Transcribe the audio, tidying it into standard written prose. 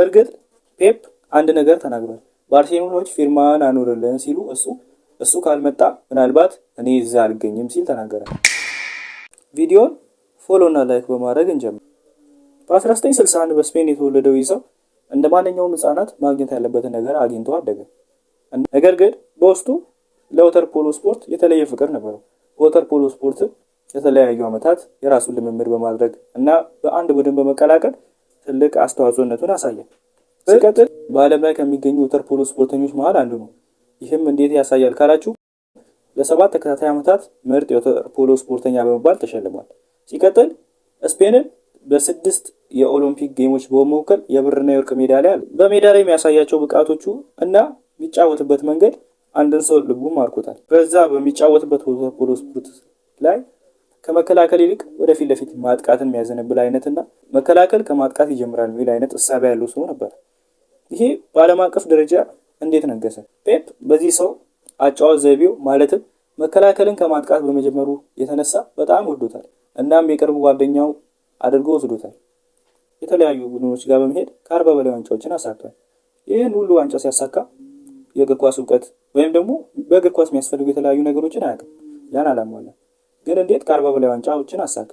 በእርግጥ ፔፕ አንድ ነገር ተናግሯል። ባርሴሎናዎች ፊርማን አኑርልን ሲሉ እሱ ካልመጣ ምናልባት እኔ እዛ አልገኝም ሲል ተናገረ። ቪዲዮን ፎሎ እና ላይክ በማድረግ እንጀምር። በ1961 በስፔን የተወለደው ይህ ሰው እንደ ማንኛውም ህጻናት ማግኘት ያለበትን ነገር አግኝቶ አደገ። ነገር ግን በውስጡ ለወተር ፖሎ ስፖርት የተለየ ፍቅር ነበረው። በወተር ፖሎ ስፖርት የተለያዩ ዓመታት የራሱን ልምምድ በማድረግ እና በአንድ ቡድን በመቀላቀል ትልቅ አስተዋጽኦነቱን አሳየ። ሲቀጥል በዓለም ላይ ከሚገኙ ወተር ፖሎ ስፖርተኞች መሃል አንዱ ነው። ይህም እንዴት ያሳያል ካላችሁ ለ7 ተከታታይ ዓመታት ምርጥ የወተር ፖሎ ስፖርተኛ በመባል ተሸልሟል። ሲቀጥል ስፔንን በ6 የኦሎምፒክ ጌሞች በመወከል የብርና የወርቅ ሜዳሊያ አለ። በሜዳ ላይ የሚያሳያቸው ብቃቶቹ እና የሚጫወትበት መንገድ አንድን ሰው ልቡ ማርኮታል። በዛ በሚጫወትበት ወተር ፖሎ ስፖርት ላይ ከመከላከል ይልቅ ወደፊት ለፊት ማጥቃትን የሚያዘነብል አይነትና መከላከል ከማጥቃት ይጀምራል የሚል አይነት እሳቤ ያለው ሰው ነበር። ይሄ በዓለም አቀፍ ደረጃ እንዴት ነገሰ? ፔፕ በዚህ ሰው አጫዋች ዘይቤው ማለትም መከላከልን ከማጥቃት በመጀመሩ የተነሳ በጣም ወዶታል። እናም የቅርብ ጓደኛው አድርጎ ወስዶታል። የተለያዩ ቡድኖች ጋር በመሄድ ከ40 በላይ ዋንጫዎችን አሳክቷል። ይህን ሁሉ ዋንጫ ሲያሳካ የእግር ኳስ እውቀት ወይም ደግሞ በእግር ኳስ የሚያስፈልጉ የተለያዩ ነገሮችን አያውቅም። ያን አላሟላ። ግን እንዴት ከ40 በላይ ዋንጫዎችን አሳካ?